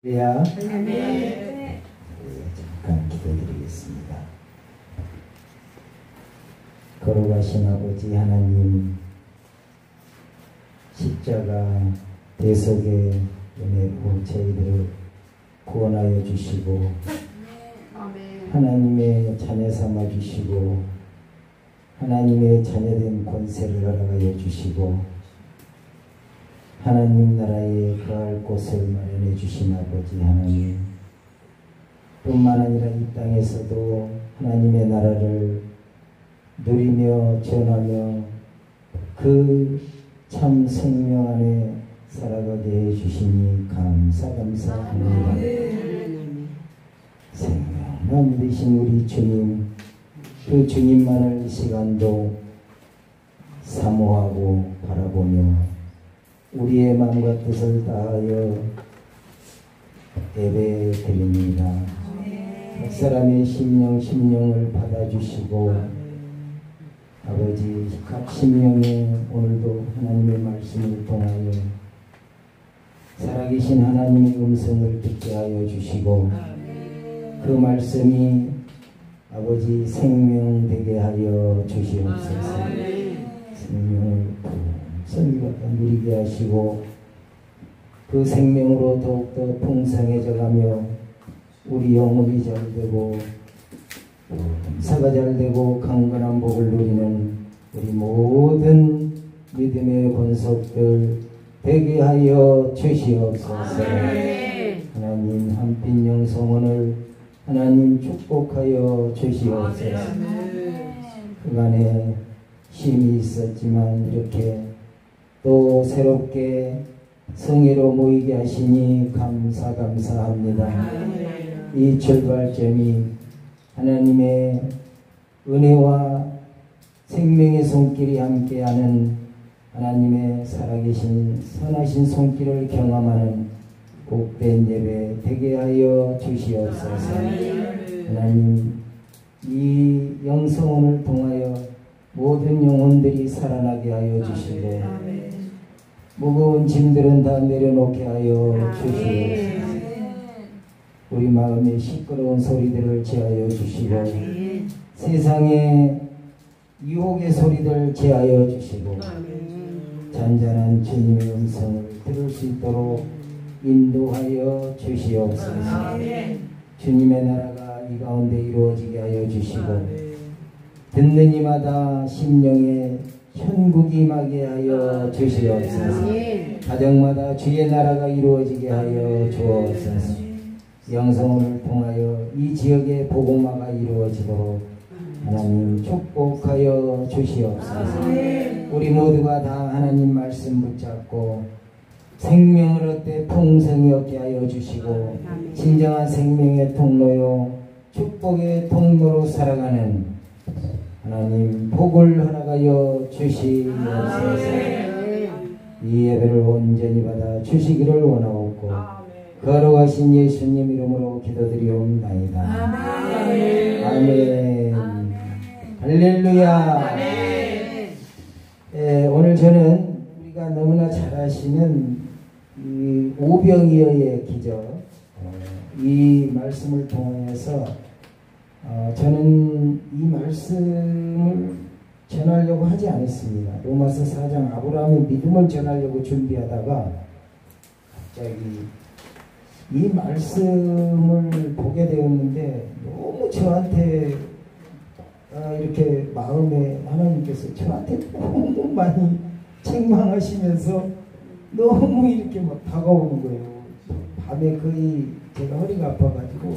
네. 잠깐 기도드리겠습니다. 걸어가신 아버지 하나님, 십자가 대속의 은혜로 저희들을 구원하여 주시고 하나님의 자녀 삼아 주시고 하나님의 자녀된 권세를 허락하여 주시고 하나님 나라에 거할 곳을 마련해 주신 아버지 하나님, 뿐만 아니라 이 땅에서도 하나님의 나라를 누리며 전하며 그 참 생명 안에 살아가게 해 주시니 감사합니다. 생명만 되신 우리 주님, 그 주님만을 이 시간도 사모하고 바라보며 우리의 마음과 뜻을 다하여 예배 드립니다. 각 사람의 심령을 받아주시고 아버지 각 심령에 오늘도 하나님의 말씀을 통하여 살아계신 하나님의 음성을 듣게 하여 주시고 그 말씀이 아버지 생명되게 하여 주시옵소서. 생명을 선교가 누리게 하시고 그 생명으로 더욱더 풍성해져가며 우리 영혼이 잘되고 사가 잘되고 강건한 복을 누리는 우리 모든 믿음의 권속들 되게 하여 주시옵소서. 하나님 한빛 영성원을 하나님 축복하여 주시옵소서. 그간에 힘이 있었지만 이렇게 또 새롭게 성회로 모이게 하시니 감사합니다. 이 출발점이 하나님의 은혜와 생명의 손길이 함께하는 하나님의 살아계신 선하신 손길을 경험하는 복된 예배 되게 하여 주시옵소서. 하나님 이 영성원을 통하여 모든 영혼들이 살아나게 하여 주시고 무거운 짐들은 다 내려놓게 하여 주시옵소서. 우리 마음의 시끄러운 소리들을 제하여 주시고 세상의 유혹의 소리들 제하여 주시고 잔잔한 주님의 음성을 들을 수 있도록 인도하여 주시옵소서. 주님의 나라가 이 가운데 이루어지게 하여 주시고 듣는 이마다 심령에 천국이 임하게 하여 주시옵소서. 가정마다 주의 나라가 이루어지게 하여 주옵소서. 영성을 통하여 이 지역의 복음화가 이루어지도록 하나님 축복하여 주시옵소서. 우리 모두가 다 하나님 말씀 붙잡고 생명을 얻되 풍성히 얻게 하여 주시고 진정한 생명의 통로요 축복의 통로로 살아가는 하나님 복을 허락하여 주시옵소서. 이 예배를 온전히 받아 주시기를 원하옵고 거룩하신 예수님 이름으로 기도드리옵나이다. 아멘. 할렐루야. 오늘 저는 우리가 너무나 잘 아시는 이 오병이어의 기적 이 말씀을 통해서 저는 이 말씀을 전하려고 하지 않았습니다. 로마서 4장 아브라함의 믿음을 전하려고 준비하다가 갑자기 이 말씀을 보게 되었는데 너무 저한테 이렇게 마음에 하나님께서 저한테 너무 많이 책망하시면서 너무 이렇게 막 다가오는 거예요. 밤에 거의 제가 허리가 아파가지고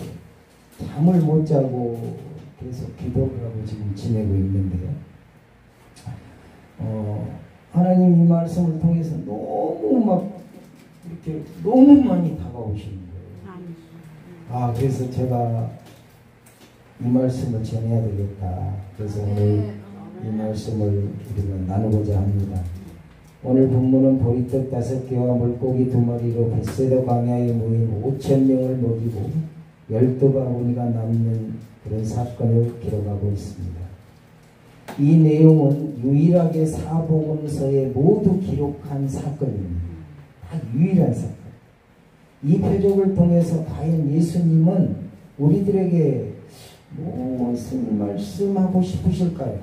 잠을 못 자고 계속 기도를 하고 지금 지내고 있는데요. 하나님 이 말씀을 통해서 너무 막 이렇게 너무 많이 다가오시는 거예요. 그래서 제가 이 말씀을 전해야 되겠다. 그래서 오늘 이 말씀을 우리가 나누고자 합니다. 오늘 본문은 보리떡 5개와 물고기 2마리로 벳세다 광야에 모인 5,000명을 먹이고 12바구니가 남는 그런 사건을 기록하고 있습니다. 이 내용은 유일하게 사복음서에 모두 기록한 사건입니다. 딱 유일한 사건. 이 표적을 통해서 과연 예수님은 우리들에게 무엇을 말씀하고 싶으실까요?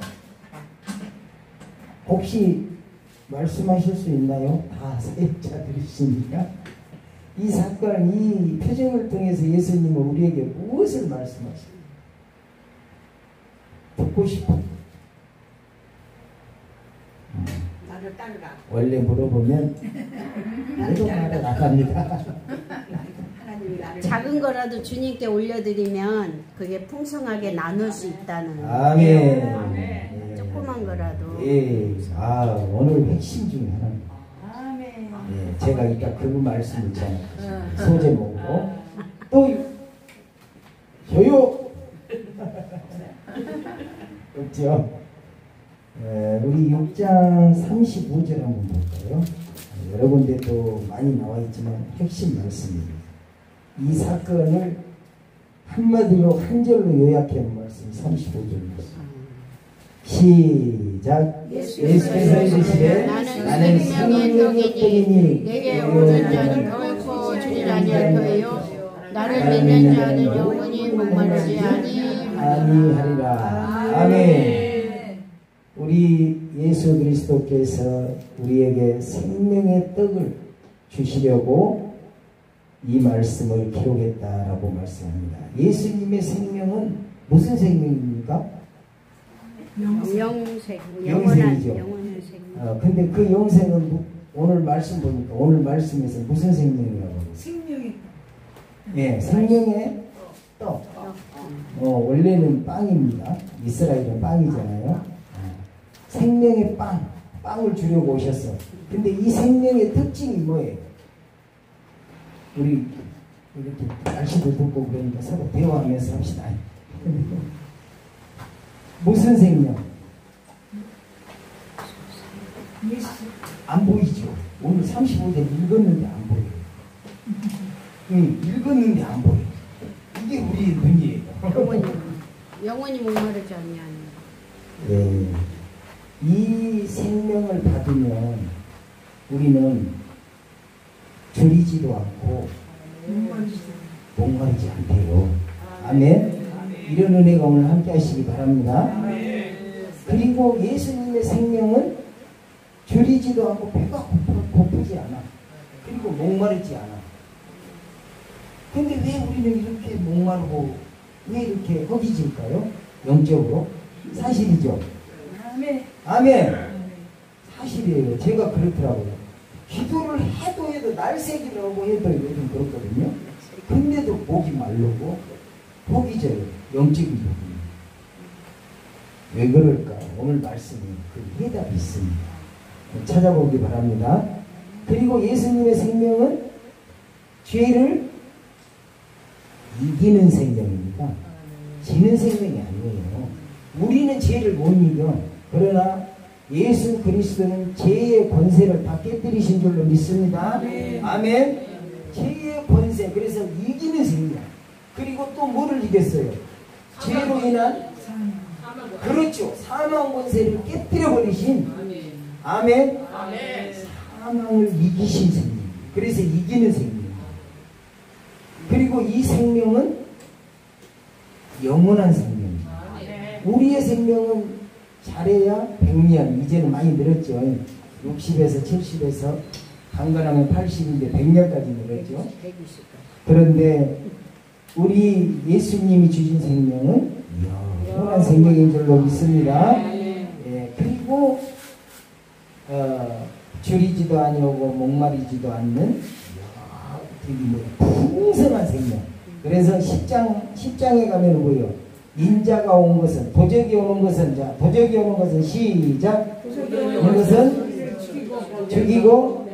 혹시 말씀하실 수 있나요? 다 사역자들이시니까. 이 사건, 이 표적을 통해서 예수님은 우리에게 무엇을 말씀하실까요? 듣고 싶어. 나를 따르라. 원래 물어보면 나도 말을 나갑니다. 작은 거라도 주님께 올려드리면 그게 풍성하게 나눌 수 있다는. 아멘. 네. 조그만 거라도. 예. 아, 오늘 핵심 중에 하나입니다. 아멘. 예, 제가 이따 그 말씀 있잖아요. 소제 먹고 또 저요. 없죠. 우리 6장 35절 한번 볼까요? 여러 군데 또 많이 나와 있지만 핵심 말씀입니다. 이 사건을 한마디로 한 절로 요약해 놓은 말씀 35절 말씀. 시작. 예수께서 이르시되 나는 생명의 떡이니 내게 오는 자는 결코 주질 아니할 터이요 나를 믿는 자는 영원히 목마르지 아니하리라. 아멘. 우리 예수 그리스도께서 우리에게 생명의 떡을 주시려고 이 말씀을 기록했다라고 말씀합니다. 예수님의 생명은 무슨 생명입니까? 영생, 영생이죠. 영원한 생명. 근데 그 영생은 오늘 말씀 보니까 오늘 말씀에서 무슨 생명이라고? 생명의 예, 생명의 떡. 원래는 빵입니다. 이스라엘은 빵이잖아요. 생명의 빵을 주려고 오셨어. 근데 이 생명의 특징이 뭐예요? 우리 이렇게 날씨도 덥고 그러니까 서로 대화하면서 합시다. 무슨 생명? 안 보이죠? 오늘 35절 읽었는데 안 보여요. 읽었는데 안 보여요. 이게 우리의 문제예요. 영원히 목마르지 아니하니. 예. 이 생명을 받으면 우리는 줄이지도 않고 목마르지 않대요. 아멘. 이런 은혜가 오늘 함께 하시기 바랍니다. 그리고 예수님의 생명은 줄이지도 않고 배가 고프지 않아. 그리고 목마르지 않아. 근데 왜 우리는 이렇게 목마르고 왜 이렇게 허기질까요? 영적으로? 사실이죠. 아멘. 사실이에요. 제가 그렇더라고요. 기도를 해도 날새기를 하고 해도 요즘 그렇거든요. 근데도 목이 마르고 목이 져요. 영적인 부분이. 왜 그럴까? 오늘 말씀에 그 해답이 있습니다. 찾아보기 바랍니다. 그리고 예수님의 생명은 죄를 이기는 생명입니다. 지는 생명이 아니에요. 우리는 죄를 못 이겨. 그러나 예수 그리스도는 죄의 권세를 다 깨뜨리신 줄로 믿습니다. 아멘. 죄의 권세, 그래서 이기는 생명. 그리고 또 뭐를 이겼어요? 죄로 인한 그렇죠. 사망 권세를 깨뜨려 버리신 아멘. 사망을 이기신 생명. 그래서 이기는 생명. 그리고 이 생명은 영원한 생명입니다. 우리의 생명은 잘해야 100년, 이제는 많이 늘었죠. 60에서 70에서 강건하면 80인데 100년까지 늘었죠. 그런데 우리 예수님이 주신 생명은 영원한 생명인 줄로 믿습니다. 예, 그리고 줄이지도 아니오고 목마르지도 않는 풍성한 생명. 그래서 10장에 가면 뭐예요? 인자가 온 것은, 도적이 오는 것은, 자, 도적이 오는 것은 시작. 이것은 죽이고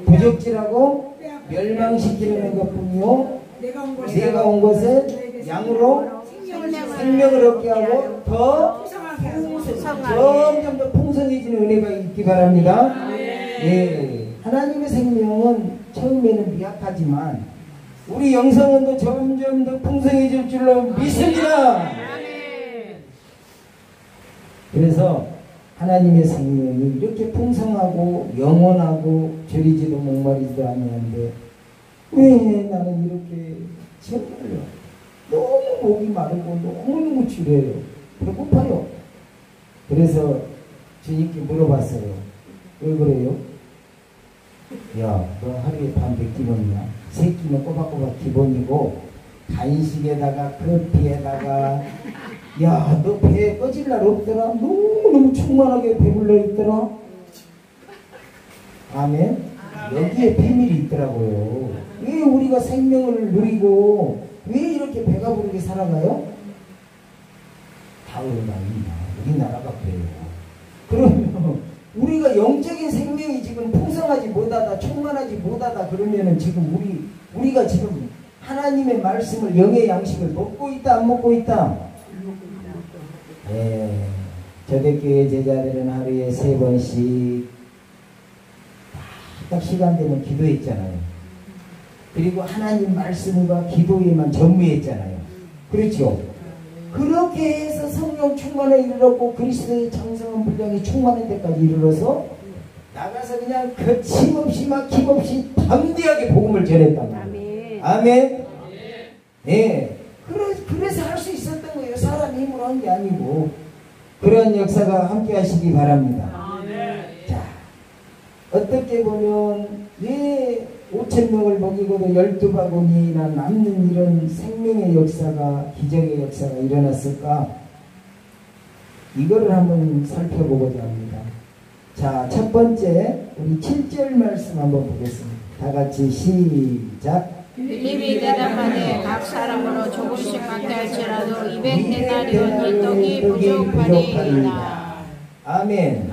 도적질하고 멸망시키는 것뿐이요. 내가 온 것은 양으로 생명을 얻게 하고 더 점점 더 풍성해지는 은혜가 있기 바랍니다. 예, 하나님의 생명은 처음에는 미약하지만 우리 영성은도 점점 더 풍성해질 줄로 믿습니다. 그래서 하나님의 생명이 이렇게 풍성하고 영원하고 줄이지도 목마르지도 아니한데 왜 나는 이렇게 정말요 너무 목이 마르고 너무너무 지려요. 배고파요. 그래서 주님께 물어봤어요. 왜 그래요? 야, 너 하루에 밥 몇 끼 먹냐? 3끼는 꼬박꼬박 기본이고 간식에다가 커피에다가 야, 너 배 꺼질 날 없더라? 너무너무 충만하게 배불러 있더라? 아멘? 여기에 비밀이 있더라고요. 왜 우리가 생명을 누리고 왜 이렇게 배가 부르게 살아가요? 다 그런 거 아닙니다. 우리나라가 그래요. 그러면 우리가 영적인 생명이 지금 풍성하지 못하다, 충만하지 못하다 그러면은 지금 우리가 지금 하나님의 말씀을 영의 양식을 먹고 있다, 안 먹고 있다? 네. 저대교회 제자들은 하루에 3번씩 딱 시간 되면 기도했잖아요. 그리고 하나님 말씀과 기도에만 전무했잖아요. 그렇죠? 그렇게 해서 성령 충만에 이르렀고 그리스도의 장성한 분량이 충만한 데까지 이르러서 나가서 그냥 거침없이 막힘없이 담대하게 복음을 전했단 말이에요. 아멘. 네. 그래서 할 수 있었던 거예요. 사람 힘으로 한 게 아니고. 그런 역사가 함께 하시기 바랍니다. 자, 어떻게 보면 왜 5,000명을 먹이고도 12바구니나 남는 이런 생명의 역사가, 기적의 역사가 일어났을까? 이거를 한번 살펴보고자 합니다. 자, 첫 번째 우리 7절 말씀 한번 보겠습니다. 다 같이 시작. 빌립이 대답하되 각 사람으로 조금씩 받게 할지라도 200데나리온 이 떡이 부족하리이다. 아멘.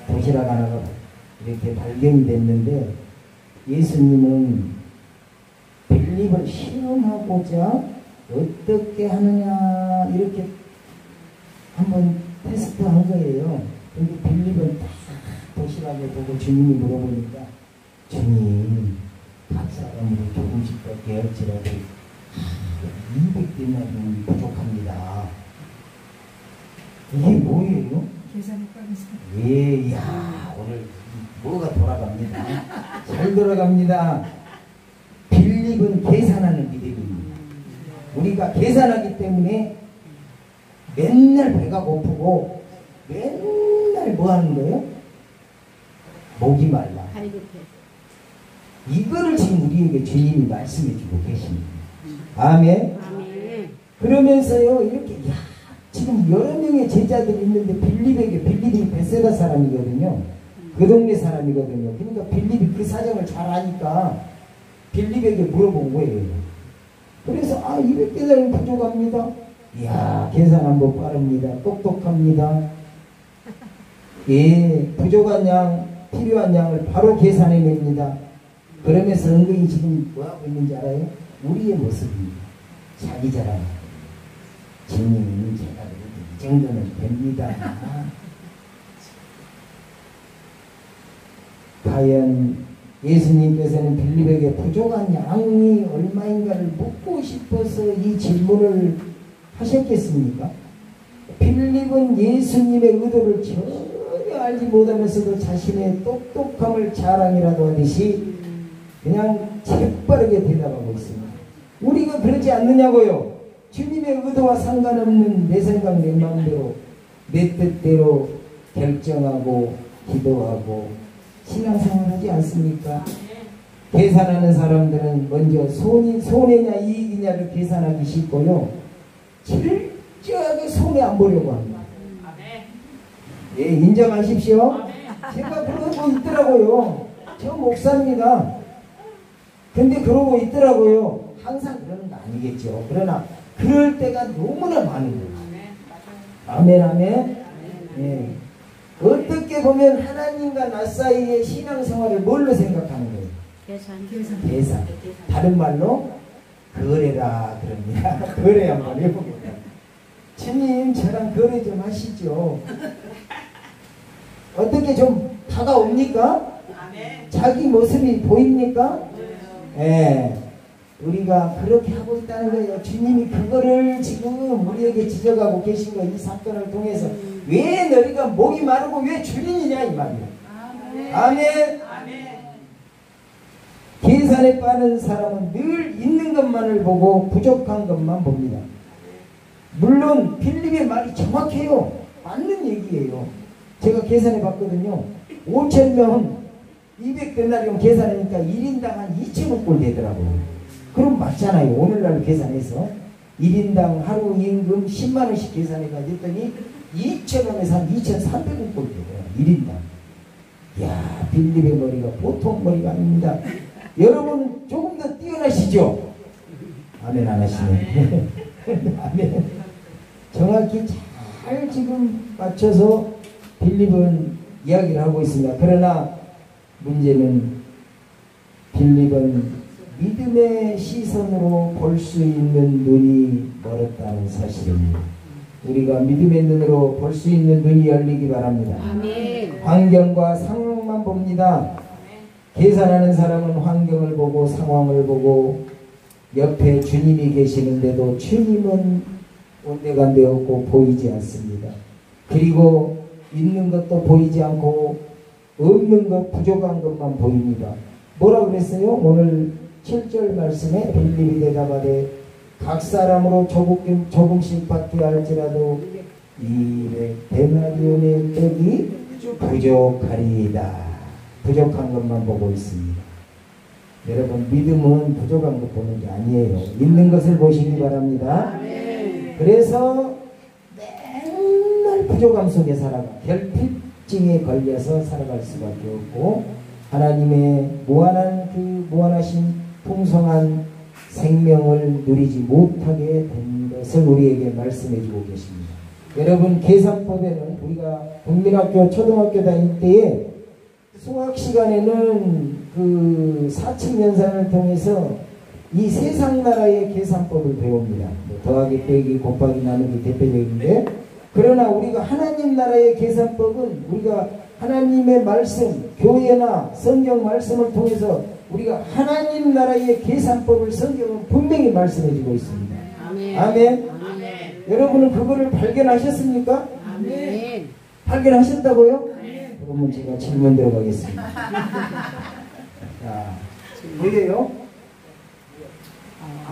도시락 하나가 이렇게 발견이 됐는데 예수님은 빌립을 시험하고자 어떻게 하느냐 이렇게 한번 테스트한 거예요. 근데 빌립은 딱 도시락을 보고 주님이 물어보니까 주님 각 사람으로 조금씩 받게 할지라도 200데나리온이 부족합니다. 이게 뭐예요? 예, 야, 오늘 뭐가 돌아갑니다. 잘 돌아갑니다. 빌립은 계산하는 믿음입니다. 우리가 계산하기 때문에 맨날 배가 고프고 맨날 뭐 하는 거예요? 목이 말라. 이거를 지금 우리에게 주님이 말씀해 주고 계십니다. 아멘. 그러면서요, 이렇게, 야, 지금 여러 명의 제자들이 있는데 빌립이 베세다 사람이거든요. 그 동네 사람이거든요. 그러니까 빌립이 그 사정을 잘 아니까 빌립에게 물어본 거예요. 그래서 200데나리온 부족합니다. 이야, 계산 한번 빠릅니다. 똑똑합니다. 예, 부족한 양, 필요한 양을 바로 계산해냅니다. 그러면서 은근히 지금 뭐하고 있는지 알아요? 우리의 모습입니다. 자기 자랑. 주님, 제가 그래도 이 정도는 됩니다. 과연 예수님께서는 빌립에게 부족한 양이 얼마인가를 묻고 싶어서 이 질문을 하셨겠습니까? 빌립은 예수님의 의도를 전혀 알지 못하면서도 자신의 똑똑함을 자랑이라도 하듯이 그냥 재빠르게 대답하고 있습니다. 우리가 그러지 않느냐고요? 주님의 의도와 상관없는 내 생각 내 마음대로 내 뜻대로 결정하고 기도하고 신앙생활 하지 않습니까? 계산하는 사람들은 먼저 손해냐 이익이냐를 계산하기 쉽고요. 철저하게 손해 안 보려고 합니다. 예, 인정하십시오. 제가 그러고 있더라고요. 저 목사입니다. 근데 그러고 있더라고요. 항상 그러는 거 아니겠죠. 그러나 그럴 때가 너무나 많은 거예요. 아멘, 아멘. 예. 어떻게 보면 하나님과 나 사이의 신앙생활을 뭘로 생각하는 거예요? 계산. 다른 말로 거래라 그럽니다. 거래 한번 해보겠다. 주님 저랑 거래 좀 하시죠. 어떻게 좀 다가옵니까? 자기 모습이 보입니까? 예. 우리가 그렇게 하고 있다는 거예요. 주님이 그거를 지금 우리에게 지적하고 계신 거예요. 이 사건을 통해서. 왜 너희가 목이 마르고 왜 줄이느냐 이 말이에요. 아멘. 계산에 빠는 사람은 늘 있는 것만을 보고 부족한 것만 봅니다. 물론 빌립의 말이 정확해요. 맞는 얘기예요. 제가 계산해 봤거든요. 5,000명 200데나리온 계산하니까 1인당 한 2,000원 꼴 되더라고요. 그럼 맞잖아요. 오늘날 계산해서 1인당 하루 임금 10만원씩 계산해가 했더니 2,000원에서 한 2,300원 꼴 되더라고요. 1인당. 이야, 빌립의 머리가 보통 머리가 아닙니다. 여러분 조금 더 뛰어나시죠? 아멘 안 하시네. 아멘. 정확히 잘 지금 맞춰서 빌립은 이야기를 하고 있습니다. 그러나 문제는 빌립은 믿음의 시선으로 볼 수 있는 눈이 멀었다는 사실입니다. 우리가 믿음의 눈으로 볼 수 있는 눈이 열리기 바랍니다. 아멘. 환경과 상황만 봅니다. 계산하는 사람은 환경을 보고 상황을 보고 옆에 주님이 계시는데도 주님은 온데간데 없고 보이지 않습니다. 그리고 있는 것도 보이지 않고 없는 것 부족한 것만 보입니다. 뭐라 그랬어요? 오늘 7절 말씀에 빌립이 대답하되 각 사람으로 조금씩 받게 할지라도 200데나리온의 떡이 부족하리이다. 부족한 것만 보고 있습니다. 여러분 믿음은 부족한 것 보는 게 아니에요. 있는 것을 보시기 바랍니다. 그래서 맨날 부족함 속에 살아가 결핍증에 걸려서 살아갈 수밖에 없고 하나님의 무한하신 풍성한 생명을 누리지 못하게 된 것을 우리에게 말씀해 주고 계십니다. 여러분 계산법에는 우리가 국민학교 초등학교 다닐 때에 수학 시간에는 그 사칙연산을 통해서 이 세상 나라의 계산법을 배웁니다. 뭐 더하기 빼기 곱하기 나누기 대표적인데 그러나 우리가 하나님 나라의 계산법은 우리가 하나님의 말씀 교회나 성경 말씀을 통해서 우리가 하나님 나라의 계산법을 성경은 분명히 말씀해 주고 있습니다. 아멘. 아멘. 아멘. 여러분은 그거를 발견하셨습니까? 아멘. 발견하셨다고요? 그러면 제가 질문 들어가겠습니다. 자, 보여요?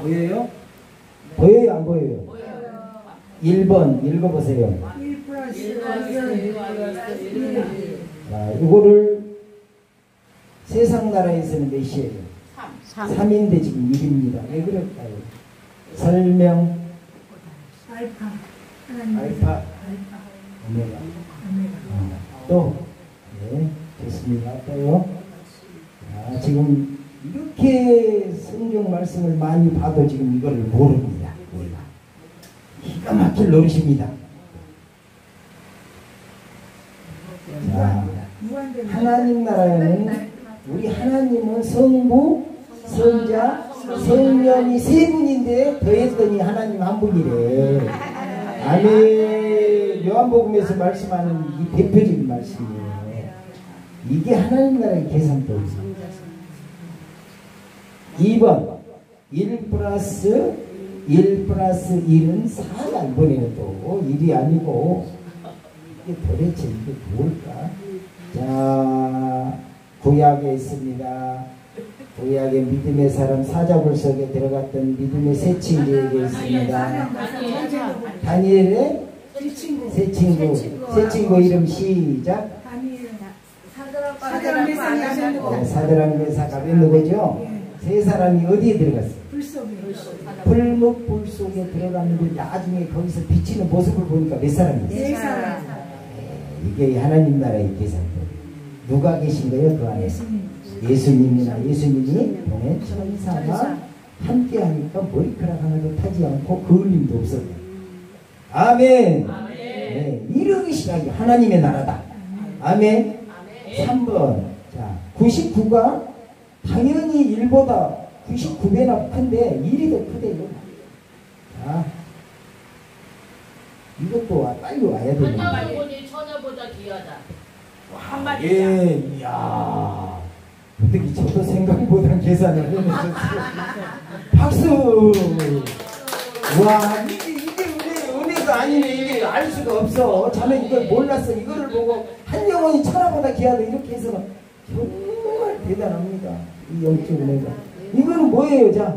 보여요? 보여요? 안 보여요? 1번 읽어보세요. 자, 이거를 세상 나라에서는 몇이에요? 3인데 지금 1입니다. 왜 그럴까요? 설명. 알파. 오메가. 또. 네, 좋습니다. 또요. 자, 지금 이렇게 성경 말씀을 많이 봐도 지금 이거를 모릅니다. 우리가. 기가 막힐 노릇입니다. 자, 하나님 나라에는 우리 하나님은 성부, 성자, 성령이 세 분인데 더했더니 하나님 한 분이래. 아멘. 요한복음에서 말씀하는 이 대표적인 말씀이에요. 이게 하나님 나라의 계산법이에요. 2번 1 플러스 1은 4가 이번에는 또 1이 아니고 이게 도대체 이게 뭘까? 자, 구약에 있습니다. 구약의 믿음의 사람 사자굴 속에 들어갔던 믿음의 세 친구에게 있습니다. 다니엘의 세 친구 이름 시작. 사드락 메삭 아벤느고죠. 세 사람이 어디에 들어갔어요? 불목 불 속에 들어갔는데 나중에 거기서 비치는 모습을 보니까 몇 사람이에요? 네 사람. 이게 하나님 나라의 계산법. 누가 계신 거예요? 그 안에? 예수님이나 예수님이 보낸 천사가 함께 하니까 머리카락 하나도 타지 않고 그을림도 없었다. 아멘. 네, 이런 시각이 하나님의 나라다. 아멘. 3번. 자, 99가 당연히 1보다 99배나 큰데 1이 더 크대요. 자, 이것도 빨리 와야 되는데. 처녀보다 귀하다. 한마디. 예, 이야. 어떻게 저도 생각보다 계산을 해내셨어요. 박수! 와, 이게 은혜가 아니네. 이게 알 수가 없어. 자네 이걸 몰랐어. 이거를 보고 한 영혼이 천하보다 귀하다. 이렇게 해서는 정말 대단합니다. 이 영적 은혜가. 이거는 뭐예요? 자,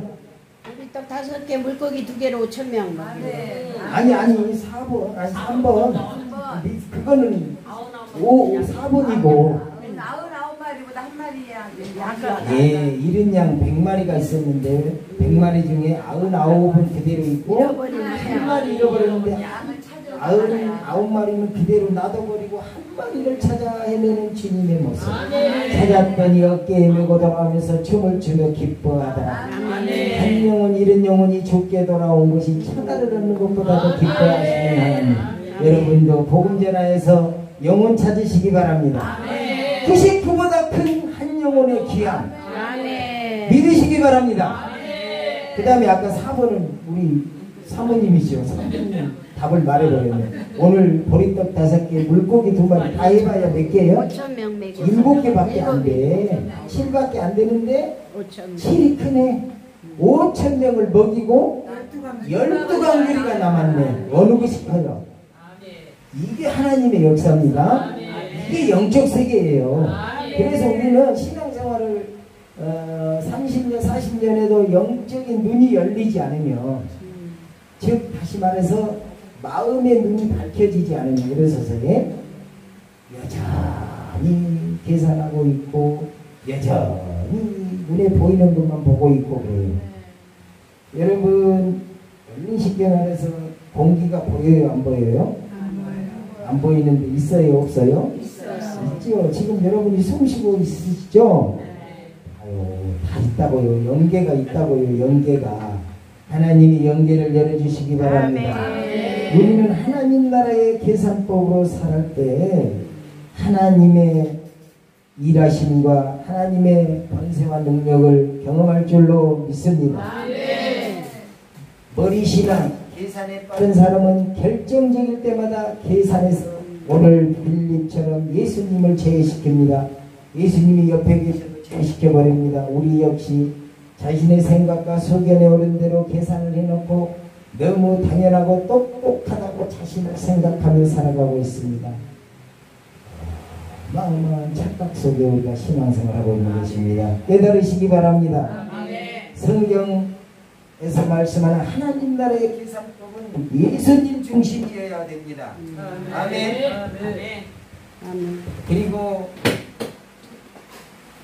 우리 떡 5개, 물고기 2개로 5,000명. 아니 4번, 아니 3번. 그거는 4번이고. 99마리보다 한 마리야. 예, 이른 양 100마리가 있었는데 100마리 중에 99은 그대로 있고 한 마리 잃어버렸는데 99마리는 그대로 놔둬버리고 한 마리를 찾아 헤매는 주님의 모습. 찾았더니 어깨에 메고 돌아가면서 춤을 추며 기뻐하더라. 한 영혼 잃은 영혼이 죽게 돌아온 것이 천하를 얻는 것보다도 기뻐하시는 하나님. 여러분도 복음 전하에서 영혼 찾으시기 바랍니다. 99보다 큰 한 영혼의 귀함 믿으시기 바랍니다. 그 다음에 아까 4번은 우리 사모님이시죠. 사모님 답을 말해버렸네. 오늘 보리떡 5개, 물고기 2마리 다 해봐야 몇 개예요? 5,000명 먹여. 7개밖에 안 돼. 7밖에 안 되는데 5,000명. 7이 크네. 5,000명을 먹이고 12강들이가 남았네. 어느 것이 커요? 이게 하나님의 역사입니다. 이게 영적 세계예요. 그래서 우리는 신앙생활을 30년, 40년에도 영적인 눈이 열리지 않으면, 즉 다시 말해서 마음의 눈이 밝혀지지 않으면 일어서서에 여전히 계산하고 있고 여전히 눈에 보이는 것만 보고 있고 그래요. 여러분 쉽게 말해서 공기가 보여요? 안 보여요? 안 보이는데 있어요? 없어요? 있죠. 지금 여러분이 숨 쉬고 있으시죠? 아유, 다 있다고요. 연계가 있다고요. 연계가. 하나님이 연계를 열어주시기 바랍니다. 우리는 하나님 나라의 계산법으로 살을 때 하나님의 일하심과 하나님의 권세와 능력을 경험할 줄로 믿습니다. 머리신앙, 계산에 빠른 사람은 결정적일 때마다 계산해서 오늘 빌립처럼 예수님을 제외시킵니다. 예수님이 옆에 계셔도 제외시켜버립니다. 우리 역시 자신의 생각과 소견에 오른 대로 계산을 해놓고 너무 당연하고 똑똑하다고 자신을 생각하며 살아가고 있습니다. 어마어마한 착각 속에 우리가 신앙생활하고 있는 것입니다. 깨달으시기 바랍니다. 성경에서 말씀하는 하나님 나라의 계산법은 예수님 중심이어야 됩니다. 아멘.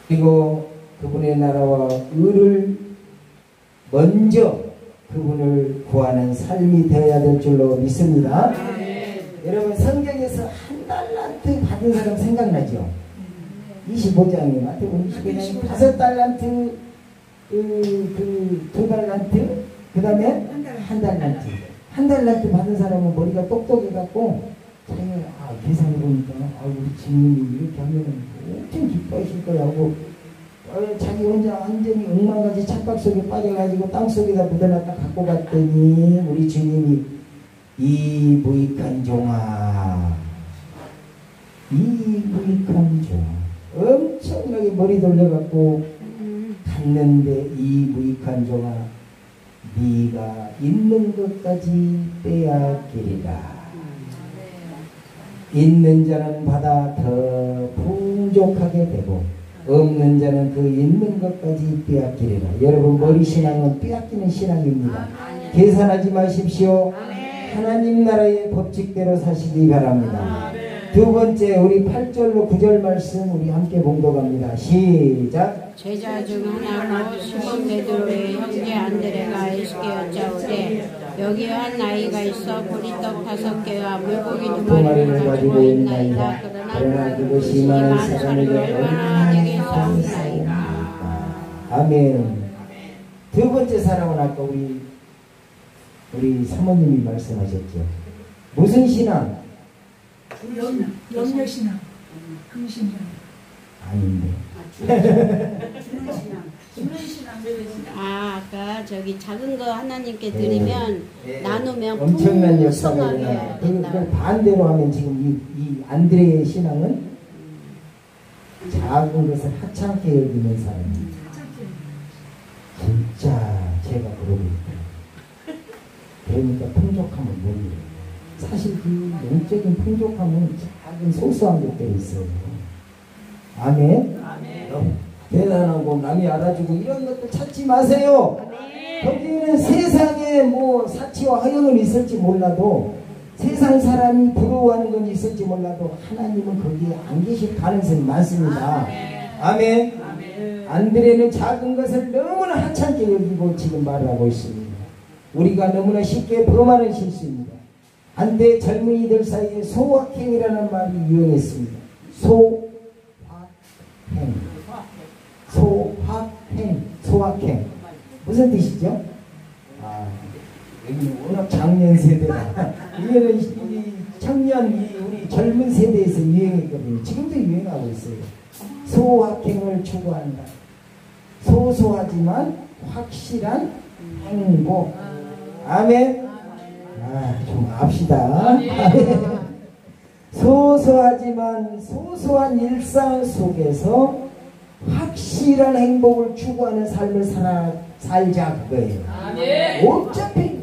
그리고 그분의 나라와 의를 먼저 그분을 구하는 삶이 되어야 될 줄로 믿습니다. 여러분 성경에서 한 달란트 받은 사람 생각나죠? 25장에 마태복음 25장에 5달란트, 2달란트, 그 다음에 한 달란트. 한 달란트 받은 사람은 머리가 똑똑해갖고 자기가 계산해보니까 우리 주님이 이렇게 하면 엄청 기뻐하실 거야 하고 자기 혼자 완전히 엉망같이 착각 속에 빠져가지고 땅속에다 묻어놨다 갖고 갔더니 우리 주님이 이 무익한 종아, 이 무익한 종아, 엄청나게 머리 돌려갖고 갔는데 이 무익한 종아, 네가 있는 것까지 빼앗기리라. 있는 자는 받아 더 풍족하게 되고 없는 자는 그 있는 것까지 빼앗기리라. 여러분 머리 신앙은 빼앗기는 신앙입니다. 계산하지 마십시오. 하나님 나라의 법칙대로 사시기 바랍니다. 두 번째 우리 8절로 9절 말씀 우리 함께 봉독합니다. 시작. 제자 중 하나로 시몬 베드로의 형제 안드레가 예수께 여짜오되 여기 한 나이가 있어 보리떡 5개와 물고기 2마리를 가지고 있나이다. 그러나 그것이 많은 사람에게 얼마나 되겠사옵나이까. 아멘. 두 번째 사람은 아까 우리 사모님이 말씀하셨죠. 무슨 신앙? 영녀신앙, 긍신앙. 아닌데. 아까 저기 작은 거 하나님께 드리면 나누면 엄청난 역사가 풍성하게 된다. 그 반대로 하면 지금 이 안드레의 신앙은 작은 것을 하찮게 여기는 사람입니다. 진짜 제가 그러고 있다. 그러니까 풍족함을 모르요. 사실 그 영적인 풍족함은 작은 소소한 것들이 있어요. 아멘. 대단하고 남이 알아주고 이런 것들 찾지 마세요. 거기에는 세상에 뭐 사치와 허영은 있을지 몰라도 세상 사람이 부러워하는 건 있을지 몰라도 하나님은 거기에 안 계실 가능성이 많습니다. 아멘. 안드레는 작은 것을 너무나 하찮게 여기고 지금 말하고 있습니다. 우리가 너무나 쉽게 범하는 실수입니다. 한때 젊은이들 사이에 소확행이라는 말이 유행했습니다. 소확행. 무슨 뜻이죠? 여기는 워낙 장년 세대다. 이거는 이 청년, 우리 젊은 세대에서 유행했거든요. 지금도 유행하고 있어요. 소확행을 추구한다. 소소하지만 확실한 행복. 아멘. 좀 압시다. 소소하지만 소소한 일상 속에서 확실한 행복을 추구하는 삶을 살자 그거예요. 어차피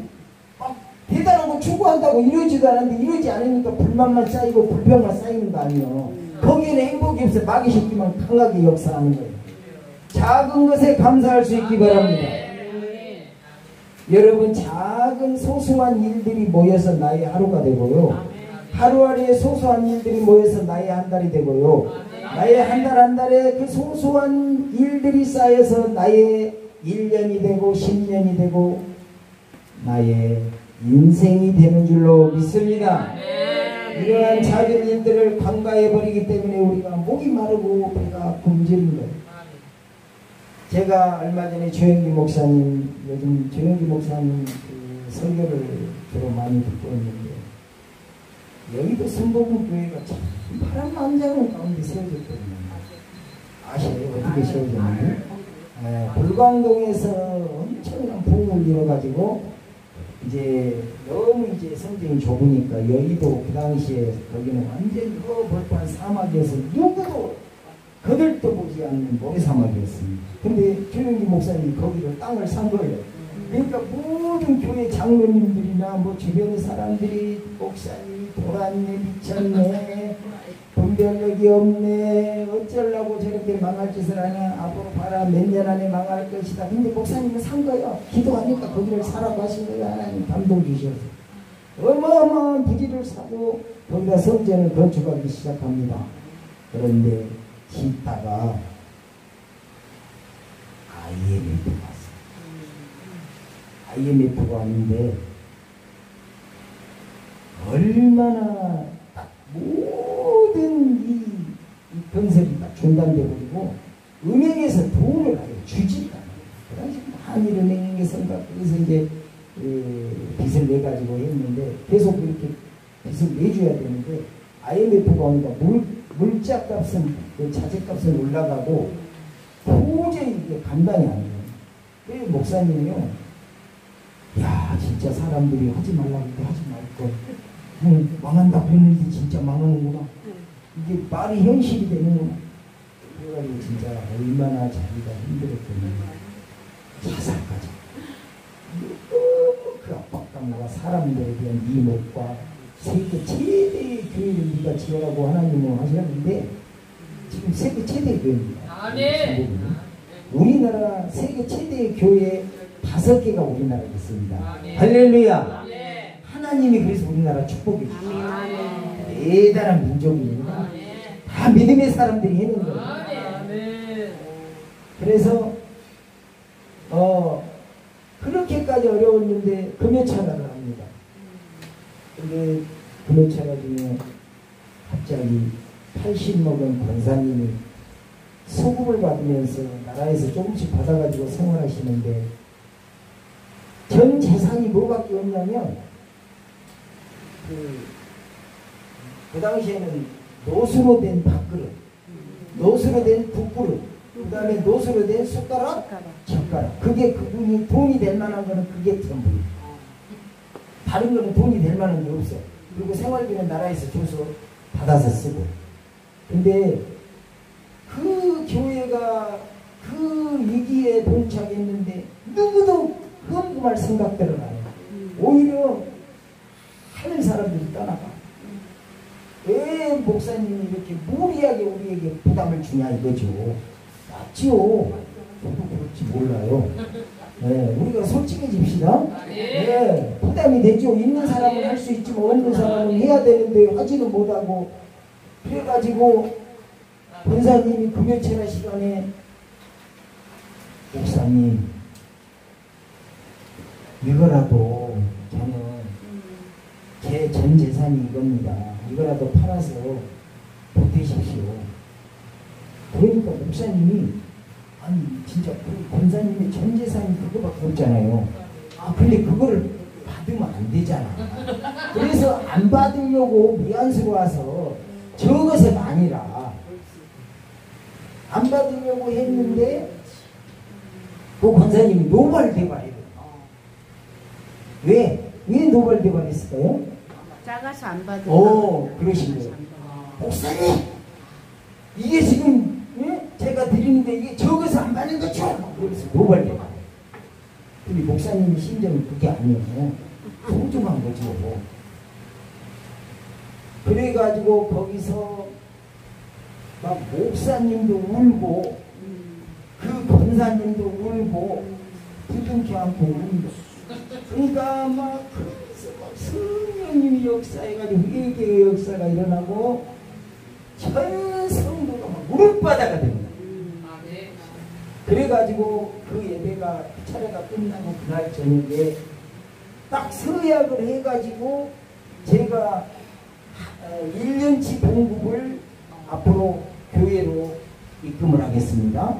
막 대단한 거 추구한다고 이러지도 않았는데 이러지 않으니까 불만만 쌓이고 불평만 쌓이는 거 아니에요. 거기에는 행복이 없어요. 마귀 새끼만 강하게 역사하는 거예요. 작은 것에 감사할 수 있기 바랍니다. 여러분, 작은 소소한 일들이 모여서 나의 하루가 되고요, 하루하루의 소소한 일들이 모여서 나의 한 달이 되고요, 나의 한 달 한 달에 그 소소한 일들이 쌓여서 나의 1년이 되고 10년이 되고 나의 인생이 되는 줄로 믿습니다. 이러한 작은 일들을 간과해버리기 때문에 우리가 목이 마르고 배가 굶주린 거예요. 제가 얼마 전에 조영기 목사님, 요즘 조영기 목사님 그 설교를 주로 많이 듣고 있는데, 여기도 성복음교회가 참 파란 만장을 가운데 세워졌거든요. 아시아요? 어떻게 세워졌는지? 불광동에서 엄청난 부흥을 이뤄가지고 이제 너무 이제 성전이 좁으니까 여의도 그 당시에 거기는 완전히 벌판 사막이어서 누구도 거들떠 보지 않는 모래사막이었습니다. 근데 조영기 목사님이 거기를 땅을 산 거예요. 그러니까 모든 교회 장로님들이나 뭐 주변의 사람들이 목사님이 돌았네, 미쳤네, 분별력이 없네, 어쩌려고 저렇게 망할 짓을 하냐, 앞으로 봐라 몇 년 안에 망할 것이다. 근데 목사님은 산 거예요. 기도하니까 거기를 사라고 하신 거예요. 하나님 감동 주셔서 어마어마한 부지를 사고 거기다 성전을 건축하기 시작합니다. 그런데 짓다가 IMF가 왔어요. IMF가 왔는데 얼마나 딱 모든 이 건설이 딱 중단돼 버리고 은행에서 돈을 아예 주지가 않아요. 그 당시 한일은행에서인가 그래서 이제 빚을 내 가지고 했는데 계속 이렇게 빚을 내줘야 되는데 IMF가 오니까 물자값은 그 자재값은 올라가고 도저히 이게 감당이 안 돼요. 그래서 목사님이요, 야 진짜 사람들이 하지 말라고 해도 하지 말걸, 망한다고 했는데 진짜 망하는구나, 이게 말이 현실이 되는구나. 그래가지고 진짜 얼마나 자기가 힘들었거든요. 자살까지. 그 압박감과 사람들에 대한 미혹과 세계 최대의 교회를 우리가 지어라고 하나님은 하셨는데 지금 세계 최대의 교회입니다. 우리나라 세계 최대의 교회 5개가 우리나라에 있습니다. 할렐루야. 하나님이 그래서 우리나라 축복이 대단한 민족입니다. 다 믿음의 사람들이 했는 거예요. 그래서 그렇게까지 어려웠는데 금요철학을 합니다. 근데 금요철학 중에 갑자기 80 먹은 권사님이 소금을 받으면서 나라에서 조금씩 받아가지고 생활하시는데 전 재산이 뭐밖에 없냐면 그 당시에는 노수로 된 밥그릇, 노수로 된 국그릇, 그 다음에 노수로 된 숟가락, 젓가락. 그게 그분이 돈이 될 만한 거는 그게 전부예요. 다른 거는 돈이 될 만한 게 없어. 그리고 생활비는 나라에서 줘서 받아서 쓰고. 근데 그 교회가 그 위기에 봉착했는데 누구도 헌금할 생각들을 안 해요. 오히려 하는 사람들이 떠나가. 왜 목사님이 이렇게 무리하게 우리에게 부담을 주냐 이거죠. 맞지요. 저도 그렇지 몰라요. 네, 우리가 솔직해집시다. 네, 부담이 되죠. 있는 사람은 할 수 있지만 없는 사람은 해야 되는데 하지는 못하고. 그래가지고 권사님이 금요체나 시간에 목사님 이거라도 저는 제 전 재산이 이겁니다. 이거라도 팔아서 보태십시오. 그러니까 목사님이 아니 진짜 그 권사님의 전 재산이 그거밖에 없잖아요. 아 근데 그거를 받으면 안 되잖아. 그래서 안 받으려고 미안스러워서 저것은 아니라 안 받으려고 했는데 그 권사님이 노발대발해요. 왜 노발대발했을까요? 작아서 안 받으려고. 그러신 거예요. 목사님 이게 지금 제가 드리는데 이게 적어서 안 받는 거죠? 그래서 노발대발. 근데 목사님의 심정은 그게 아니에요. 소중한 거죠. 그래가지고 거기서 막 목사님도 울고 그 권사님도 울고 부둥켜 안고 울고 그러니까 막 성령님이 역사해가지고 회개의 역사가 일어나고 전 성도가 막 무릎바다가 됩니다. 그래가지고 그 예배가 그 차례가 끝나고 그날 저녁에 딱 서약을 해가지고 제가 1년치 봉급을 앞으로 교회로 입금을 하겠습니다.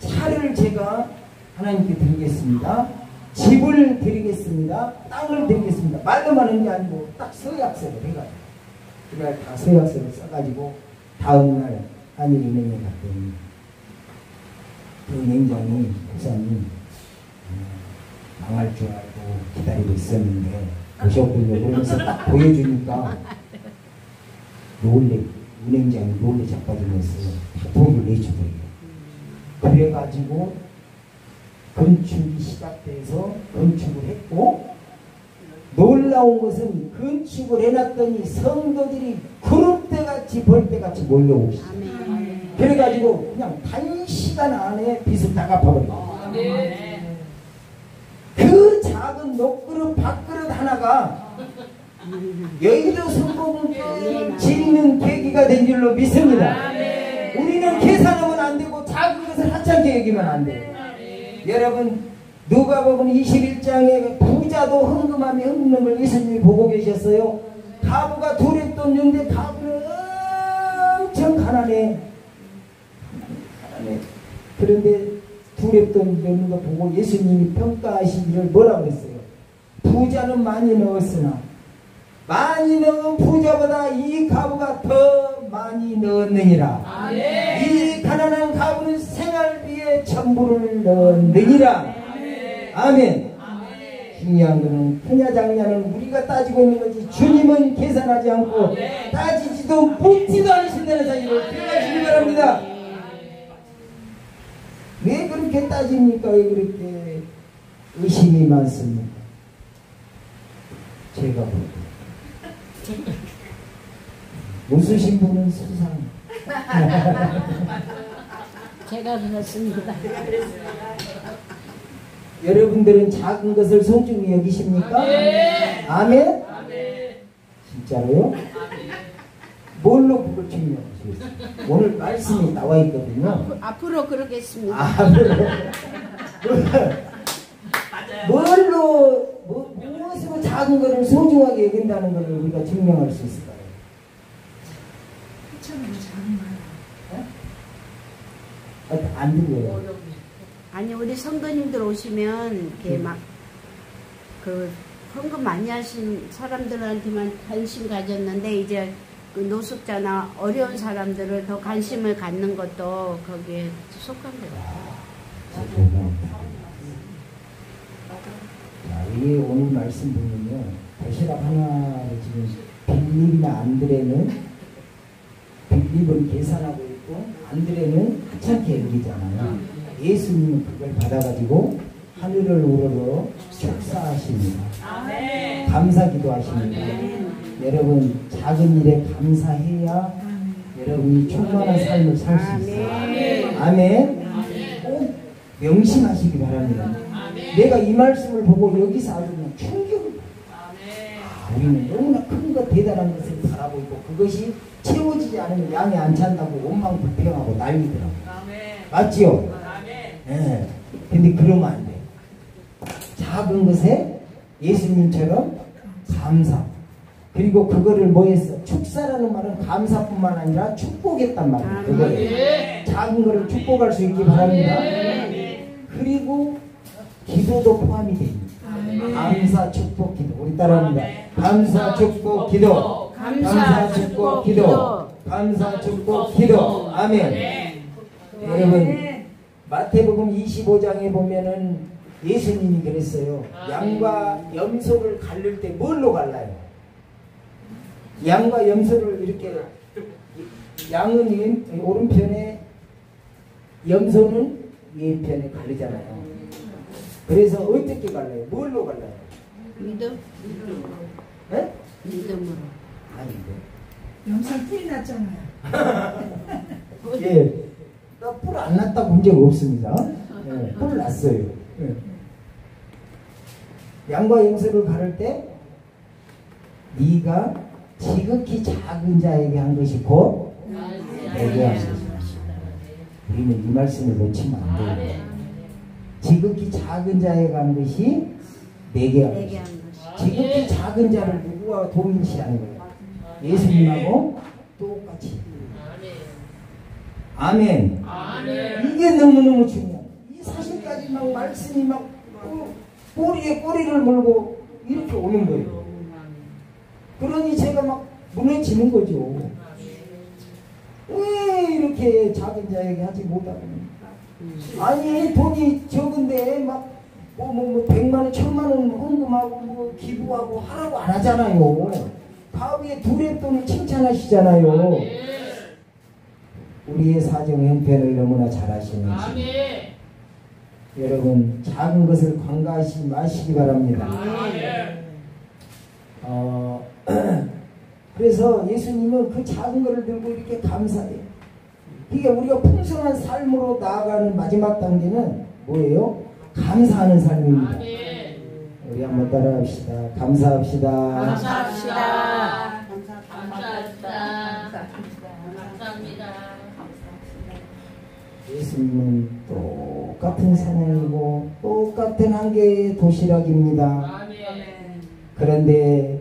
차를 제가 하나님께 드리겠습니다. 집을 드리겠습니다. 땅을 드리겠습니다. 말로만 하는 게 아니고 딱 서약서를 해가지고 그날 다 서약서를 써가지고 다음날 한일은행에 갔더니 그 은행장이 목사님 망할 줄 알고 기다리고 있었는데 오셨군요. 그러면서 딱 보여주니까 은행장이 놀래 자빠지면서 돈을 내주더래요. 그래가지고 건축이 시작돼서 건축을 했고 놀라운 것은 건축을 해놨더니 성도들이 구름대같이 벌떼같이 몰려오시죠. 그래가지고 그냥 단시간 안에 빚을 다 갚아버려요. 그 작은 녹그릇 밥그릇 하나가 여의도 성공을 짓는 계기가 된 줄로 믿습니다. 우리는 계산하면 안 되고 작은 것을 하찮게 여기면 안 돼요. 여러분 누가복음 21장에 부자도 헌금하며 흠는 걸 예수님이 보고 계셨어요. 가부가 둘의 돈 줬는데 가부는 엄청 가난해. 그런데 둘의 돈 줬는 거 보고 예수님이 평가하시기를 뭐라고 그랬어요? 부자는 많이 넣었으나 많이 넣은 부자보다 이 가부가 더 많이 넣었느니라. 이 가난한 가부는 생활비에 전부를 넣었느니라. 아멘. 중요한 것은 크냐 작냐는 우리가 따지고 있는 거지 주님은 계산하지 않고 따지지도 묻지도 않으신다는 사실을 기억하시기 바랍니다. 왜 그렇게 따집니까? 왜 그렇게 의심이 많습니까? 제가 볼 때 웃으신 분은 수상. 제가 그렇습니다. 여러분들은 작은 것을 소중히 여기십니까? 아멘? 진짜로요? 뭘로 그걸 증명하시겠어요? 오늘 말씀이 나와 있거든요. 앞으로 그러겠습니다. 무엇으로 작은 것을 소중하게 여긴다는 것을 우리가 증명할 수 있을까요? 안 들려요. 아니 우리 성도님들 오시면 이렇게 막 그 헌금 많이 하신 사람들한테만 관심 가졌는데 이제 그 노숙자나 어려운 사람들을 더 관심을 갖는 것도 거기에 속한 거예요. 자, 이 오늘 말씀 보면요, 도시락 하나를 지금 빌립이나 안드레는 빌립은 계산하고 있고 안드레는 하찮게 여기잖아요. 예수님은 그걸 받아가지고 하늘을 우러러 축사하십니다. 감사기도 하십니다. 여러분 작은 일에 감사해야 여러분이 충만한 삶을 살 수 있어요. 아멘. 명심하시기 바랍니다. 내가 이 말씀을 보고 여기서 아주 그냥 충격을 받아요. 우리는 너무나 큰 것, 대단한 것을 바라고 있고 그것이 채워지지 않으면 양이 안 찬다고 원망불평하고 난리더라고요. 맞지요? 네. 근데 그러면 안 돼. 작은 것에 예수님처럼 감사. 그리고 그거를 뭐 했어? 축사라는 말은 감사뿐만 아니라 축복했단 말이에요. 그거를. 작은 거를 축복할 수 있기 바랍니다. 그리고 기도도 포함이 됩니다. 감사, 축복, 기도. 우리 따라합니다. 감사, 축복, 기도. 감사, 축복, 기도. 감사, 축복, 기도. 아멘. 여러분, 마태복음 25장에 보면은 예수님이 그랬어요. 양과 염소를 갈릴 때 뭘로 갈라요? 양과 염소를 이렇게, 양은 오른편에, 염소는 왼편에 갈리잖아요. 그래서 어떻게 갈라요? 뭘로 갈라요? 믿음? 네? 믿음으로. 아닌데. 영상 풀이 났잖아요. 예. 뿔 안 났다고 본 적 없습니다. 예, 뿔 났어요. 예. 양과 염소를 가를 때 네가 지극히 작은 자에게 한 것이 곧 내게 한 것이다. 우리는 이 말씀을 놓치면 안 돼요. 지극히 작은 자에게 한 것이 내게 한 것이다. 지극히 작은 자를 누구와 동일시하는 거예요? 예수님하고 똑같이. 아멘. 이게 너무너무 중요해요. 이 사실까지 막 말씀이 막 꼬리에 꼬리를 물고 이렇게 오는 거예요. 그러니 제가 막 무너지는 거죠. 왜 이렇게 작은 자에게 하지 못하는 아니 돈이 적은데 막 100만 원, 1000만 원 헌금하고 뭐 기부하고 하라고 안 하잖아요. 가위에 둘의 돈을 칭찬하시잖아요. 우리의 사정 형편을 너무나 잘 아시는지 여러분 작은 것을 관가하지 마시기 바랍니다. 그래서 예수님은 그 작은 것을 들고 이렇게 감사해요. 그러니까 우리가 풍성한 삶으로 나아가는 마지막 단계는 뭐예요? 감사하는 삶입니다. 우리 한번 따라합시다. 감사합시다. 감사합니다. 예수님은 똑같은 상황이고 똑같은 한 개의 도시락입니다. 그런데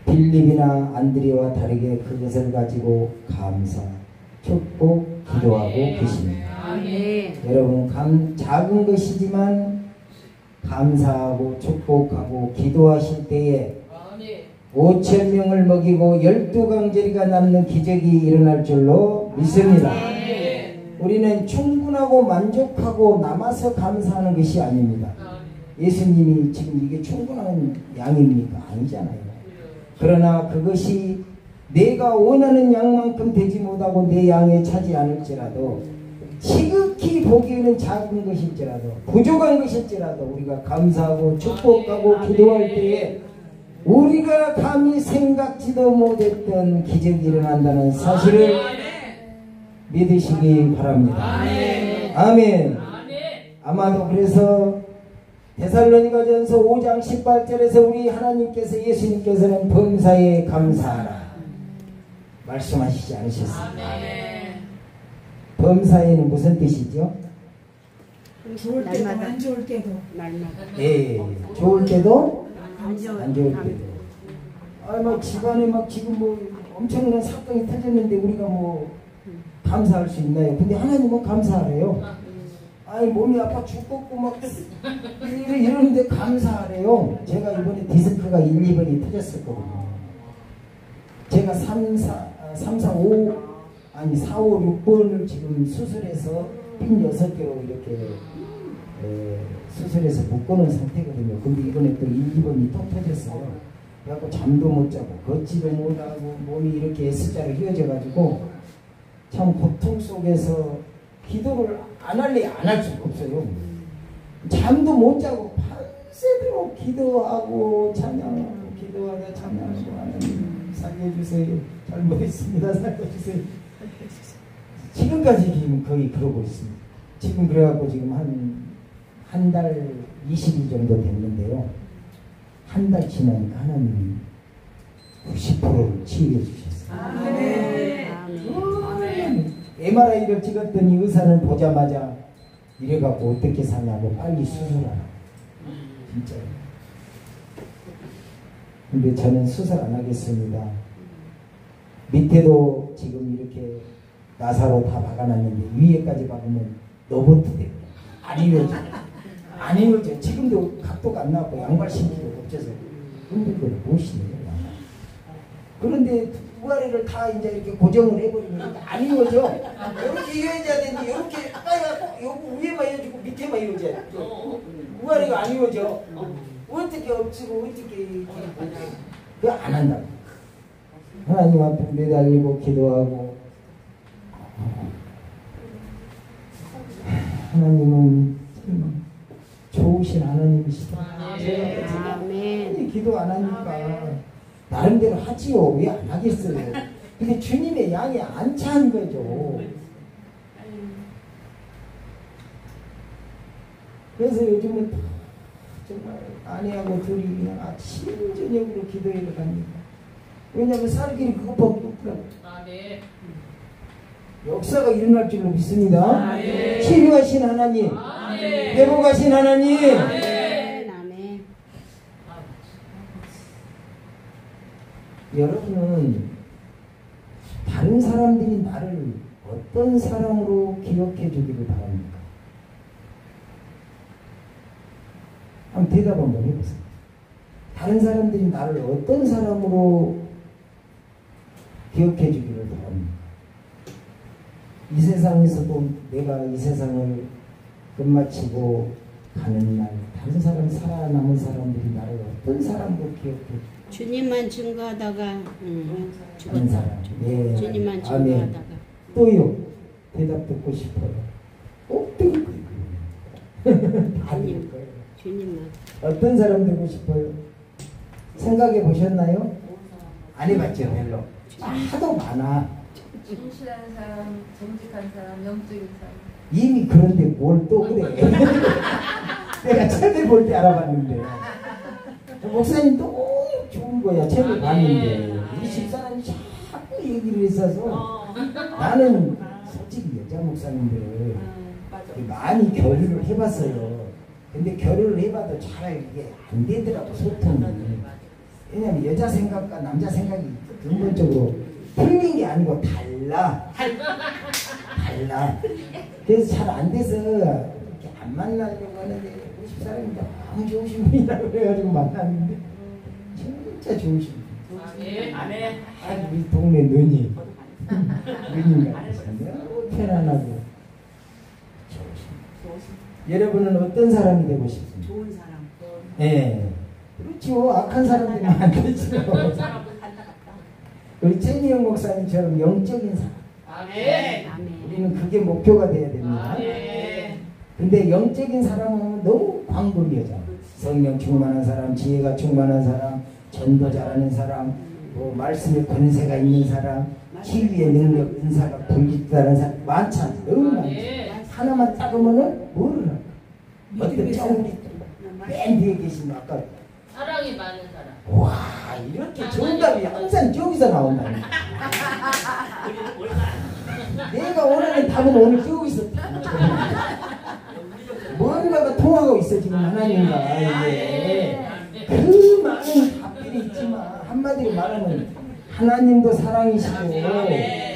빌립이나 안드레와 다르게 그것을 가지고 감사, 축복, 기도하고 계십니다. 여러분 작은 것이지만 감사하고 축복하고 기도하실 때에 5,000명을 먹이고 12강제리가 남는 기적이 일어날 줄로 믿습니다. 우리는 충분하고 만족하고 남아서 감사하는 것이 아닙니다. 예수님이 지금 이게 충분한 양입니까? 아니잖아요. 그러나 그것이 내가 원하는 양만큼 되지 못하고 내 양에 차지 않을지라도 지극히 보기에는 작은 것일지라도 부족한 것일지라도 우리가 감사하고 축복하고 기도할 때에 우리가 감히 생각지도 못했던 기적이 일어난다는 사실을 믿으시기 바랍니다. 아멘. 아마도 그래서 데살로니가전서 5장 18절에서 우리 하나님께서 예수님께서는 범사에 감사하라 말씀하시지 않으셨습니까? 범사에는 무슨 뜻이죠? 좋을 때도 안 좋을 때도 날마다. 예, 좋을 때도 안 좋을 안 좋을 때도. 막 집안에 막 지금 뭐 엄청난 사건이 터졌는데 우리가 뭐 감사할 수 있나요? 근데 하나님은 감사하래요. 아니 몸이 아파 죽겠고 막 이러는데 감사하래요. 제가 이번에 디스크가 1, 2번이 터졌었거든요. 제가 4, 5, 6번을 지금 수술해서 핀 6개로 이렇게 수술해서 묶어놓은 상태거든요. 근데 이번에 또 1, 2번이 또 터졌어요. 그래갖고 잠도 못 자고 걷지도 못하고 몸이 이렇게 S자로 휘어져가지고 참 고통 속에서 기도를 안 할래 안 할 수가 없어요. 잠도 못 자고 밤새도록 기도하고 찬양하고 기도하다 찬양하고 하나님 살려주세요. 잘못했습니다. 살려주세요. 지금까지 거의 그러고 있습니다. 지금 그래갖고 지금 한 달 20일 정도 됐는데요. 한 달 지나니까 하나님이 90%를 치유해 주셨어요. 아멘. MRI를 찍었더니 의사는 보자마자 이래갖고 어떻게 사냐고 빨리 수술하라. 진짜요. 근데 저는 수술 안 하겠습니다. 밑에도 지금 이렇게 나사로 다 박아놨는데 위에까지 박으면 로봇 돼요. 안 이루어져. 안 이루어져. 지금도 각도가 안 나왔고 양발 신기도 없어서 힘든 걸 못 신어요. 그런데 두 아래를 다 이제 이렇게 고정을 해버리면 안 이루어져. 이렇게 이어져야 되는데 이렇게 빨리 요거 위에만 이어지고 밑에만 이어져야 돼. 우아래가 안 이루어져. 어떻게 엎치고 어떻게 그거 안 한다고. 하나님 앞에 매달리고 기도하고 하나님은 참 좋으신 하나님이시다. 아멘. 기도 안 하니까 나름대로 하지요. 왜 안 하겠어요? 근데 주님의 양이 안 차는 거죠. 그래서 요즘은 정말 아내하고 둘이 그냥 아침 저녁으로 기도회를 갑니다. 왜냐하면 살 길이 그것밖에 없더라고요. 역사가 일어날 줄로 믿습니다. 치유하신 하나님, 회복하신 하나님. 아멘. 여러분은 다른 사람들이 나를 어떤 사람으로 기억해 주기를 바랍니까? 한번 대답 한번 해보세요. 다른 사람들이 나를 어떤 사람으로 기억해 주기를 바랍니까? 이 세상에서도 내가 이 세상을 끝마치고 가는 날 다른 사람 살아남은 사람들이 나를 어떤 사람으로 기억해 줄까? 주님만 증거하다가 다른 죽었다. 사람. 예. 주님만 아멘. 증거하다가. 또요. 대답 듣고 싶어요. 꼭 듣을 거예요. 다 들을 거예요. 주님만. 어떤 사람 되고 싶어요? 생각해 보셨나요? 안 해봤죠, 별로. 하도 많아. 신실한 사람, 정직한 사람, 영적인 사람. 이미 그런데 뭘 또 그래. 내가 책을 볼 때 알아봤는데. 목사님 너무 좋은 거야. 책을 봤는데. 우리 집사람이 자꾸 얘기를 했어서 나는 솔직히 여자 목사님들 많이 교류를 해봤어요. 근데 교류를 해봐도 잘 이게 안 되더라고, 소통이. 왜냐면 여자 생각과 남자 생각이 근본적으로 틀린 게 아니고 달라. 그래서 잘 안 돼서 이렇게 안 만나려고 하는데 우리 집사람이 너무 좋으신 분이라고 그래가지고 만났는데 진짜 좋으신 분. 우리 동네 누님 같아서 너무 편안하고 여러분은 어떤 사람이 되고 싶습니까? 좋은 사람. 예. 그렇죠. 악한 사람들만 안 되죠. 우리 제니영 목사님처럼 영적인 사람. 아멘. 우리는 그게 목표가 돼야 됩니다. 근데 영적인 사람은 너무 광범위하잖아. 성령 충만한 사람, 지혜가 충만한 사람, 전도 잘하는 사람, 뭐 말씀에 권세가 있는 사람, 치유의 능력, 은사가 불깃다는 사람 많잖아. 너무 많지. 하나만 따르면은 뭐를 할까? 어떤 짱우리 맨 뒤에 계신 아까 사랑이 많은 사람. 와 이렇게 정답이 항상 저기서 나온다. 내가 원하는 답은 오늘 저기서 뭔가가 통하고 있어 지금 하나님과 이게 그 많은 답들이 있지만 한마디로 말하면 하나님도 사랑이시고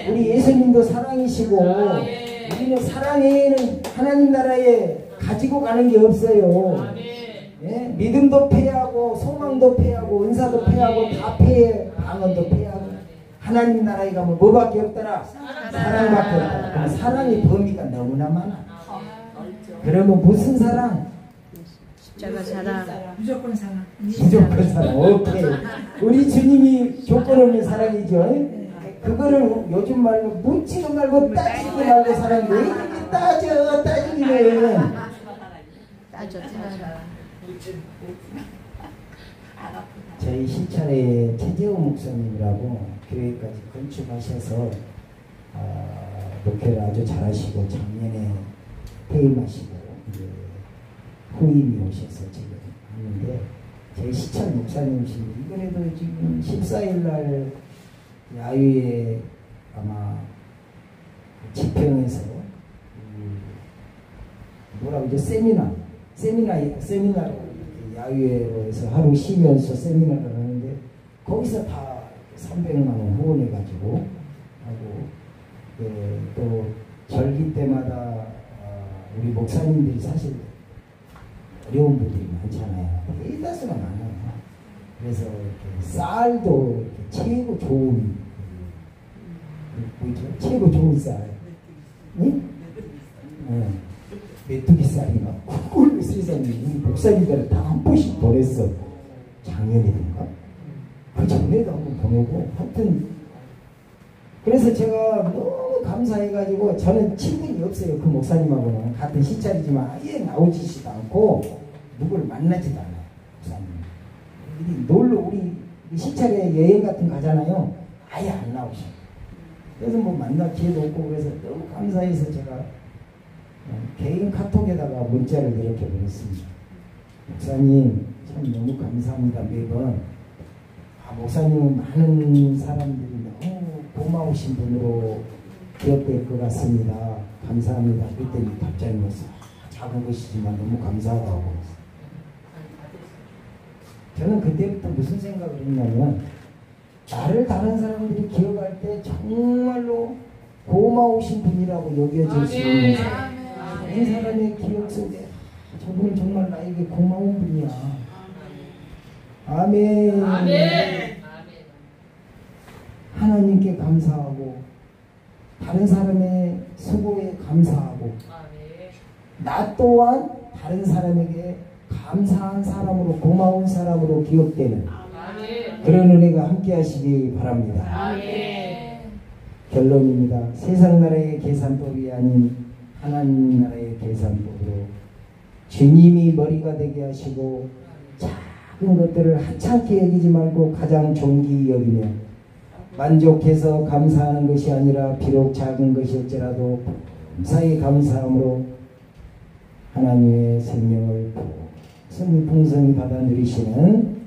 우리 예수님도 사랑이시고 우리는 사랑에는 하나님 나라에 가지고 가는 게 없어요. 예? 믿음도 패하고 소망도 패하고 은사도 패하고 다 패해. 방언도 패하고 하나님 나라에 가면 뭐밖에 없더라? 사랑밖에 없더라. 그럼 사랑의 범위가 너무나 많아. 그러면 무슨 사랑? 십자가 사랑. 무조건 사랑. 무조건 사랑. 오케이. 우리 주님이 조건 없는 사랑이죠. 그거를 요즘 말로 묻지도 말고 따지도 말고 사랑이 왜 이렇게 따지기는 따져 사랑. 저희 신천에 최재호 목사님이라고 교회까지 건축하셔서 목회를 아주 잘하시고 작년에 퇴임하시고 이제 후임이 오셔서 지금 하는데 제 시청 목사님이신데 이번에도 지금 14일날 야유회 아마 지평에서 뭐라고 이제 세미나 야유회로 해서 하루 쉬면서 세미나를 하는데 거기서 다 300만 원 후원해가지고 하고 또 절기 때마다 우리 목사님들이 사실 어려운 분들이 많잖아요. 대다수가 많아요. 그래서 이렇게 쌀도 이렇게 최고 좋은 뭐죠? 최고 좋은 쌀. 응? 메뚜기 쌀이나 그걸 세상에 우리 목사님들은 다 한 번씩 보냈어. 작년이든가 그 전에도 한번 보내고 하여튼 그래서 제가 너무 감사해가지고 저는 친분이 없어요. 그 목사님하고는 같은 시찰이지만 아예 나오지도 않고 누구를 만나지도 않아요. 목사님 놀러 우리 시찰에 여행 같은 거 가잖아요. 아예 안 나오셔. 그래서 뭐 만날 기회도 없고 그래서 너무 감사해서 제가 개인 카톡에다가 문자를 이렇게 보냈습니다. 목사님 참 너무 감사합니다. 매번 목사님은 많은 사람들이 너무 고마우신 분으로 기억될 것 같습니다. 감사합니다. 그랬더니 답장이 왔어요. 작은 것이지만 너무 감사하다고. 저는 그때부터 무슨 생각을 했냐면 나를 다른 사람들이 기억할 때 정말로 고마우신 분이라고 여겨질 수 있는 이 사람의 기억 속에 저분은 정말 나에게 고마운 분이야. 아멘. 아멘. 하나님께 감사하고 다른 사람의 수고에 감사하고 나 또한 다른 사람에게 감사한 사람으로 고마운 사람으로 기억되는 그런 은혜가 함께 하시기 바랍니다. 결론입니다. 세상 나라의 계산법이 아닌 하나님 나라의 계산법으로 주님이 머리가 되게 하시고 작은 것들을 하찮게 여기지 말고 가장 존귀히 여기며 만족해서 감사하는 것이 아니라 비록 작은 것일지라도 감사히 감사함으로 하나님의 생명을 풍성히 받아 누리시는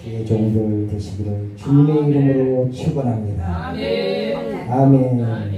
주의 종들 되시기를 주님의 이름으로 축원합니다. 아멘. 아멘.